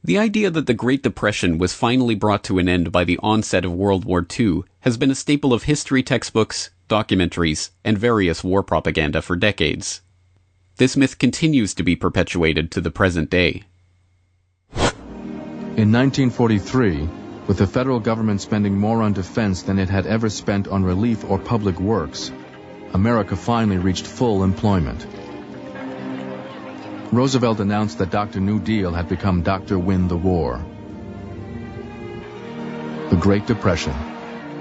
The idea that the Great Depression was finally brought to an end by the onset of World War II has been a staple of history textbooks, documentaries, and various war propaganda for decades. This myth continues to be perpetuated to the present day. In 1943, with the federal government spending more on defense than it had ever spent on relief or public works, America finally reached full employment. Roosevelt announced that Dr. New Deal had become Dr. Win the War. The Great Depression,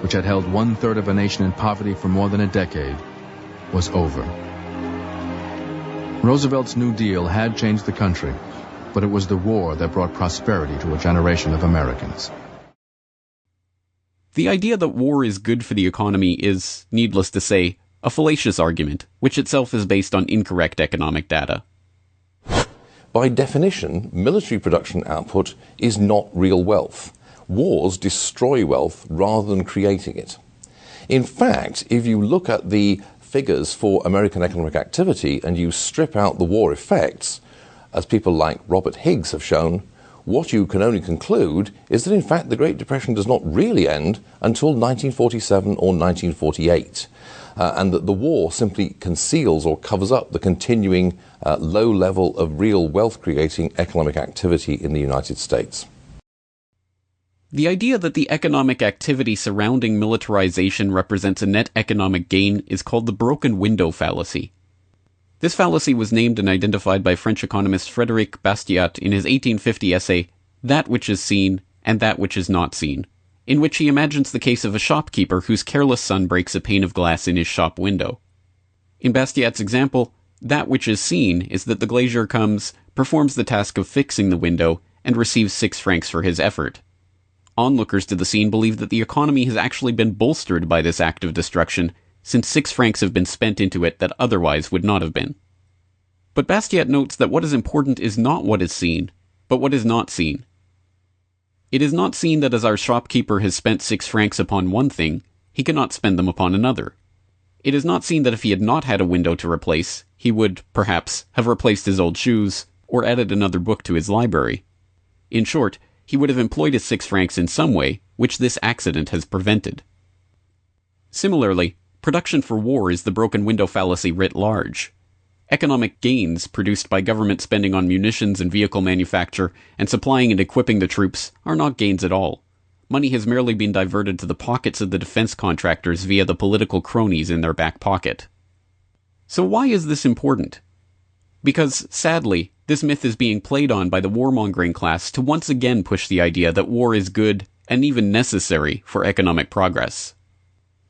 which had held 1/3 of a nation in poverty for more than a decade, was over. Roosevelt's New Deal had changed the country, but it was the war that brought prosperity to a generation of Americans. The idea that war is good for the economy is, needless to say, a fallacious argument, which itself is based on incorrect economic data. By definition, military production output is not real wealth. Wars destroy wealth rather than creating it. In fact, if you look at the figures for American economic activity and you strip out the war effects, as people like Robert Higgs have shown, what you can only conclude is that in fact the Great Depression does not really end until 1947 or 1948. And that the war simply conceals or covers up the continuing low level of real wealth-creating economic activity in the United States. The idea that the economic activity surrounding militarization represents a net economic gain is called the broken window fallacy. This fallacy was named and identified by French economist Frédéric Bastiat in his 1850 essay, That Which Is Seen and That Which Is Not Seen, in which he imagines the case of a shopkeeper whose careless son breaks a pane of glass in his shop window. In Bastiat's example, that which is seen is that the glazier comes, performs the task of fixing the window, and receives 6 francs for his effort. Onlookers to the scene believe that the economy has actually been bolstered by this act of destruction, since 6 francs have been spent into it that otherwise would not have been. But Bastiat notes that what is important is not what is seen, but what is not seen. It is not seen that as our shopkeeper has spent 6 francs upon one thing, he cannot spend them upon another. It is not seen that if he had not had a window to replace, he would, perhaps, have replaced his old shoes, or added another book to his library. In short, he would have employed his 6 francs in some way, which this accident has prevented. Similarly, production for war is the broken window fallacy writ large. Economic gains produced by government spending on munitions and vehicle manufacture and supplying and equipping the troops are not gains at all. Money has merely been diverted to the pockets of the defense contractors via the political cronies in their back pocket. So why is this important? Because, sadly, this myth is being played on by the warmongering class to once again push the idea that war is good and even necessary for economic progress.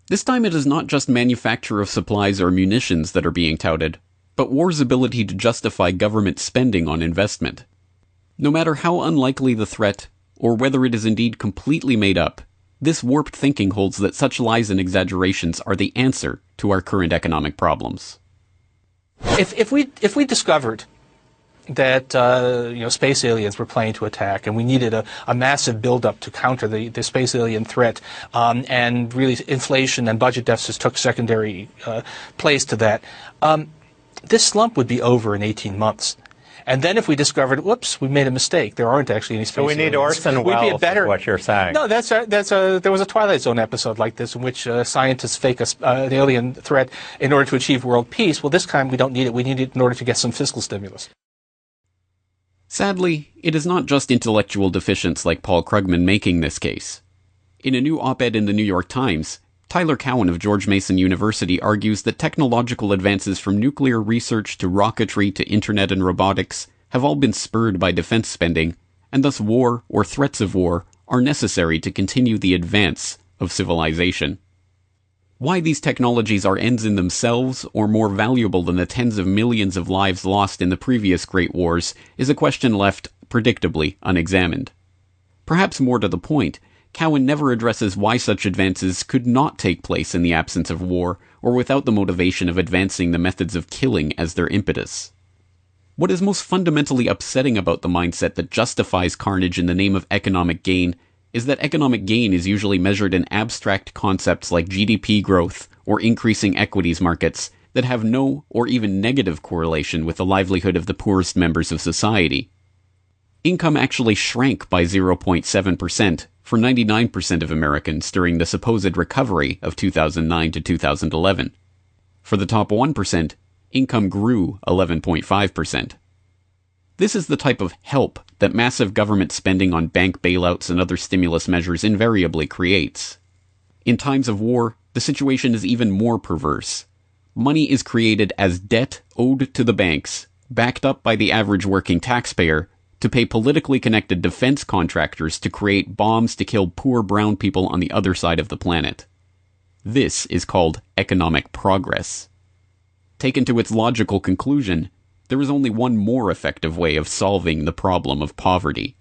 This time it is not just manufacture of supplies or munitions that are being touted, but war's ability to justify government spending on investment. No matter how unlikely the threat, or whether it is indeed completely made up, this warped thinking holds that such lies and exaggerations are the answer to our current economic problems. If we discovered that space aliens were planning to attack, and we needed a massive buildup to counter the space alien threat, and really inflation and budget deficits took secondary place to that, this slump would be over in 18 months. And then if we discovered, whoops, we made a mistake, there aren't actually any space aliens. So we need Orson Welles, is what you're saying. No, there was a Twilight Zone episode like this in which scientists fake an alien threat in order to achieve world peace. Well, this time we don't need it. We need it in order to get some fiscal stimulus. Sadly, it is not just intellectual deficients like Paul Krugman making this case. In a new op-ed in the New York Times, Tyler Cowen of George Mason University argues that technological advances from nuclear research to rocketry to internet and robotics have all been spurred by defense spending, and thus war or threats of war are necessary to continue the advance of civilization. Why these technologies are ends in themselves or more valuable than the tens of millions of lives lost in the previous great wars is a question left, predictably, unexamined. Perhaps more to the point, Cowen never addresses why such advances could not take place in the absence of war or without the motivation of advancing the methods of killing as their impetus. What is most fundamentally upsetting about the mindset that justifies carnage in the name of economic gain is that economic gain is usually measured in abstract concepts like GDP growth or increasing equities markets that have no or even negative correlation with the livelihood of the poorest members of society. income actually shrank by 0.7% for 99% of Americans during the supposed recovery of 2009 to 2011. For the top 1%, income grew 11.5%. This is the type of help that massive government spending on bank bailouts and other stimulus measures invariably creates. In times of war, the situation is even more perverse. Money is created as debt owed to the banks, backed up by the average working taxpayer, to pay politically connected defense contractors to create bombs to kill poor brown people on the other side of the planet. This is called economic progress. Taken to its logical conclusion, there is only one more effective way of solving the problem of poverty.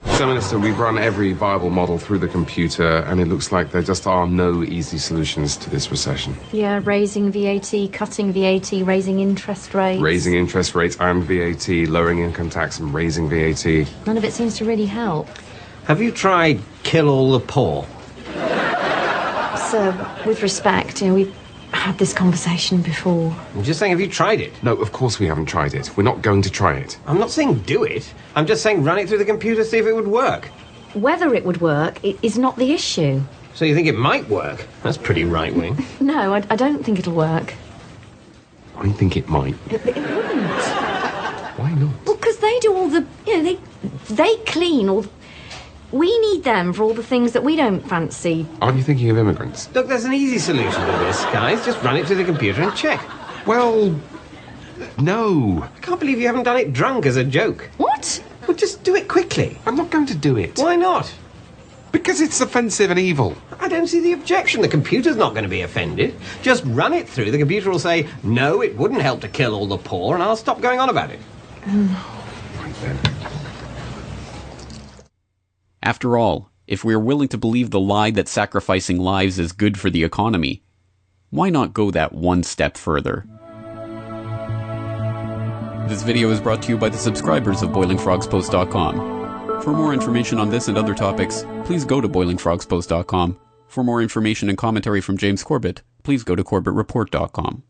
So, Minister, we've run every viable model through the computer, and it looks like there just are no easy solutions to this recession. Yeah, raising VAT, cutting VAT, raising interest rates. Raising interest rates and VAT, lowering income tax and raising VAT. None of it seems to really help. Have you tried kill all the poor? Sir, with respect, we've had this conversation before. I'm just saying, have you tried it? No, of course we haven't tried it. We're not going to try it. I'm not saying do it. I'm just saying run it through the computer, see if it would work. Whether it would work is not the issue. So you think it might work? That's pretty right-wing. No, I don't think it'll work. I think it might. It wouldn't. Why not? Well, because they do all the... they clean all... We need them for all the things that we don't fancy. Aren't you thinking of immigrants? Look, there's an easy solution to this, guys. Just run it through the computer and check. Well, no. I can't believe you haven't done it drunk as a joke. What? Well, just do it quickly. I'm not going to do it. Why not? Because it's offensive and evil. I don't see the objection. The computer's not going to be offended. Just run it through. The computer will say, no, it wouldn't help to kill all the poor, and I'll stop going on about it. Right then. After all, if we are willing to believe the lie that sacrificing lives is good for the economy, why not go that one step further? This video is brought to you by the subscribers of BoilingFrogsPost.com. For more information on this and other topics, please go to BoilingFrogsPost.com. For more information and commentary from James Corbett, please go to CorbettReport.com.